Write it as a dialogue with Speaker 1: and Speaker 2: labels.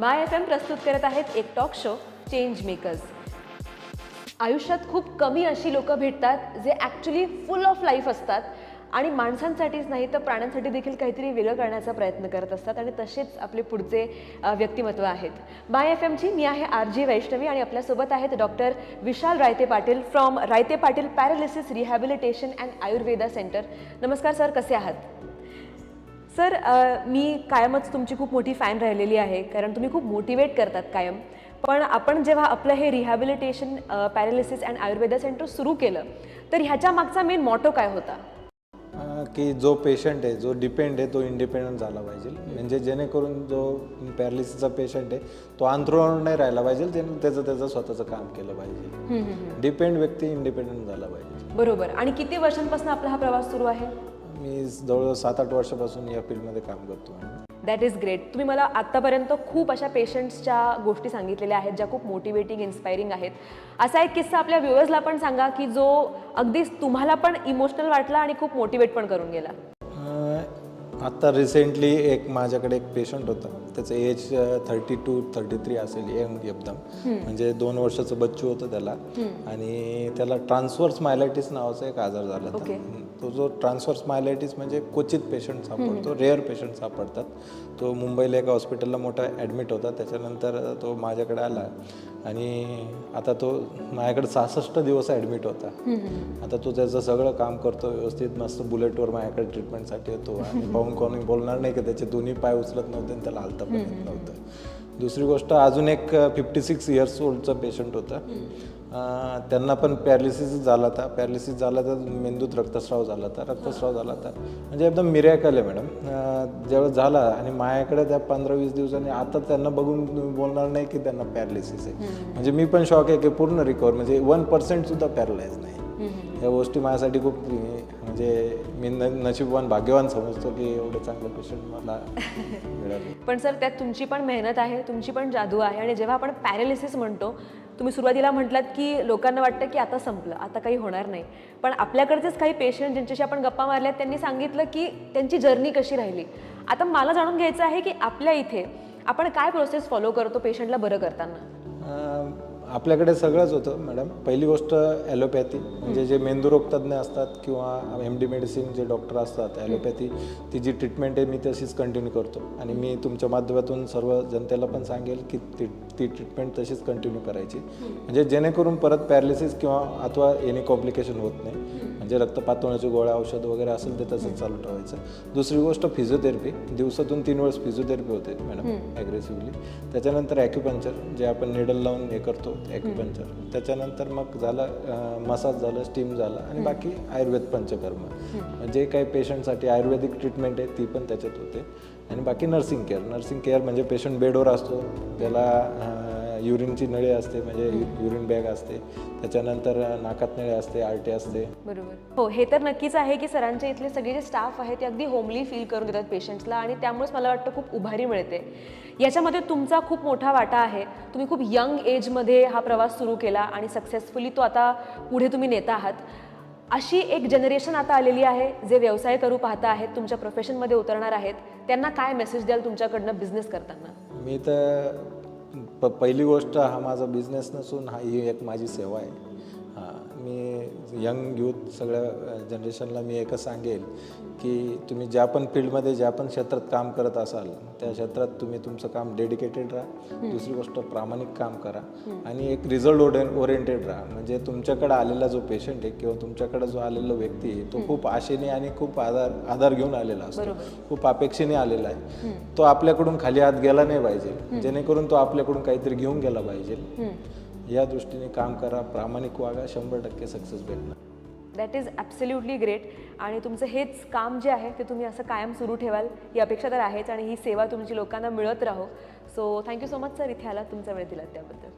Speaker 1: माय FM प्रस्तुत करत आहेत एक टॉक शो चेंज मेकर्स। आयुष्यात खूप कमी अशी लोक भेटतात जे ॲक्च्युली फुल ऑफ लाईफ असतात आणि माणसांसाठीच नाही तर प्राण्यांसाठी देखील काहीतरी वेगळं करण्याचा प्रयत्न करत असतात आणि तसेच आपले पुढचे व्यक्तिमत्व आहेत। माय FMची मी आहे RJ वैष्णवी आणि आपल्यासोबत आहेत डॉक्टर विशाल रायते पाटील फ्रॉम रायते Patil paralysis rehabilitation and Ayurveda centre. नमस्कार सर, कसे आहात? सर, मी कायमच तुमची खूप मोठी फॅन राहिलेली आहे कारण तुम्ही खूप मोटिवेट करतात कायम। पण आपण जेव्हा आपलं हे rehabilitation paralysis and Ayurveda centre सुरू केलं तर ह्याच्या मागचा मेन मॉटो काय होता?
Speaker 2: की जो पेशंट आहे, जो डिपेंड आहे, तो इंडिपेंडंट झाला पाहिजे। म्हणजे जेणेकरून जो पॅरालिसिसचा पेशंट आहे तो अंथरुणावर नाही राहिला पाहिजे, त्यानं त्याचं स्वतःचं काम केलं पाहिजे। डिपेंड व्यक्ती इंडिपेंडंट झाला पाहिजे।
Speaker 1: बरोबर। आणि किती वर्षांपासून आपला हा प्रवास सुरू आहे?
Speaker 2: मी जवळ 7-8 वर्षापासून या फील्डमध्ये काम करतो।
Speaker 1: That is great. तुम्ही मला आत्तापर्यंत खूप अशा पेशंट्सच्या गोष्टी सांगितलेल्या आहेत ज्या खूप मोटिवेटिंग, इन्स्पायरिंग आहेत। असा एक किस्सा आपल्या व्ह्युअर्सला पण सांगा की जो अगदीच तुम्हाला पण इमोशनल वाटला आणि खूप मोटिवेट पण करून गेला।
Speaker 2: आत्ता रिसेंटली माझ्याकडे एक पेशंट होता, त्याचं एज 32-33 असेल, यंग एकदम। म्हणजे 2 वर्षाचं बच्चू होतं त्याला आणि त्याला ट्रान्सव्हर्स मायलायटिस नावाचा एक आजार झाला होता। तो जो ट्रान्सव्हर्स मायलायटिस म्हणजे क्वचित पेशंट सापडतो, रेअर पेशंट सापडतात। तो मुंबईला एका हॉस्पिटलला मोठा ॲडमिट होता, त्याच्यानंतर तो माझ्याकडे आला आणि आता तो माझ्याकडे 66 दिवस ॲडमिट होता। आता तो त्याचं सगळं काम करतो व्यवस्थित, मस्त बुलेटवर माझ्याकडे ट्रीटमेंटसाठी येतो आणि पाहून कोणी बोलणार नाही की त्याचे दोन्ही पाय उचलत नव्हते आणि त्याला हालता पण येत नव्हतं। दुसरी गोष्ट, अजून एक 56 इयर्स ओल्डचा पेशंट होता, त्यांना पण पॅरालिसिस झाला होता। पॅरालिसिस झाला तर मेंदूत रक्तस्राव झाला होता, म्हणजे एकदम मिरॅकल आहे मॅडम। जेव्हा झाला आणि माझ्याकडे त्या 15-20 दिवसांनी आता त्यांना बघून तुम्ही बोलणार नाही की त्यांना पॅरालिसिस आहे। म्हणजे मी पण शॉक आहे की पूर्ण रिकवर, म्हणजे 1% सुद्धा पॅरालाइज नाही। या गोष्टी माझ्यासाठी खूप, म्हणजे मी नशीबवान, भाग्यवान समजतो की एवढं चांगलं पेशंट मला मिळालं।
Speaker 1: पण सर, त्यात तुमची पण मेहनत आहे, तुमची पण जादू आहे। आणि जेव्हा आपण पॅरालिसिस म्हणतो, तुम्ही सुरुवातीला म्हटलात की लोकांना वाटतं की आता संपलं, आता काही होणार नाही। पण आपल्याकडचेच काही पेशंट ज्यांच्याशी आपण गप्पा मारल्यात त्यांनी सांगितलं की त्यांची जर्नी कशी राहिली। आता मला जाणून घ्यायचं आहे की आपल्या इथे आपण काय प्रोसेस फॉलो करतो पेशंटला बरं करताना?
Speaker 2: आपल्याकडे सगळंच होतं मॅडम। पहिली गोष्ट ॲलोपॅथी, म्हणजे जे मेंदुरोग तज्ज्ञ असतात किंवा MD मेडिसिन जे डॉक्टर असतात, ॲलोपॅथी ती जी ट्रीटमेंट आहे मी तशीच कंटिन्यू करतो आणि मी तुमच्या माध्यमातून सर्व जनतेला पण सांगेल की ती ट्रीटमेंट तशीच कंटिन्यू करायची, म्हणजे जेणेकरून परत पॅरालिसिस किंवा अथवा एनी कॉम्प्लिकेशन होत नाही। म्हणजे रक्तपात होण्याची गोळ्या, औषध वगैरे असेल ते तसंच चालू ठेवायचं। दुसरी गोष्ट, फिजिओथेरपी, दिवसातून 3 वेळेस फिजिओथेरपी होते मॅडम ॲग्रेसिव्हली। त्याच्यानंतर ॲक्युपंक्चर, जे आपण निडल लावून हे करतो ॲक्युपंक्चर। त्याच्यानंतर मग झालं मसाज, झालं स्टीम झालं आणि बाकी आयुर्वेद पंचकर्म, म्हणजे काही पेशंटसाठी आयुर्वेदिक ट्रीटमेंट आहे ती पण त्याच्यात होते। आणि बाकी नर्सिंग केअर म्हणजे पेशंट बेडवर असतो, त्याला युरिनची नळी असते, म्हणजे युरिन बॅग असते, त्याच्यानंतर नाकात नळी असते, RT असते।
Speaker 1: बरोबर। हो, हे तर नक्कीच आहे की सरांच्या इथले सगळे जे स्टाफ आहे ते अगदी होमली फील करून देतात पेशंट्सला आणि त्यामुळेच मला वाटतं खूप उभारी मिळते। याच्यामध्ये तुमचा खूप मोठा वाटा आहे। तुम्ही खूप यंग एजमध्ये हा प्रवास सुरू केला आणि सक्सेसफुली तो आता पुढे तुम्ही नेता आहात। अशी एक जनरेशन आता आलेली आहे जे व्यवसाय करू पाहता आहेत, तुमच्या प्रोफेशनमध्ये उतरणार आहेत, त्यांना काय मेसेज द्याल तुमच्याकडनं बिझनेस करताना?
Speaker 2: मी तर पहिली गोष्ट, हा माझा बिझनेस नसून ही एक माझी सेवा आहे। मी यंग यूथ सगळ्या जनरेशनला मी एकच सांगेल की तुम्ही ज्या पण फील्डमध्ये, ज्या पण क्षेत्रात काम करत असाल त्या क्षेत्रात तुम्ही तुमचं काम डेडिकेटेड राहा। दुसरी गोष्ट, प्रामाणिक काम करा आणि एक रिझल्ट ओरिएंटेड राहा। म्हणजे तुमच्याकडे आलेला जो पेशंट आहे किंवा तुमच्याकडे जो आलेला व्यक्ती आहे तो खूप आशेने आणि खूप आधार घेऊन आलेला असतो, खूप अपेक्षेने आलेला आहे। तो आपल्याकडून खाली हात गेला नाही पाहिजे, जेणेकरून तो आपल्याकडून काहीतरी घेऊन गेला पाहिजे। या दृष्टीने काम करा, प्रामाणिक वागा, 100% सक्सेस भेटणार।
Speaker 1: That is absolutely great. आणि तुमचं हेच काम जे आहे ते तुम्ही असं कायम सुरू ठेवाल ही अपेक्षा तर आहेच आणि ही सेवा तुमची लोकांना मिळत राहो। So thank you so much sir, इथे आलात, तुमचा वेळ दिलात त्याबद्दल।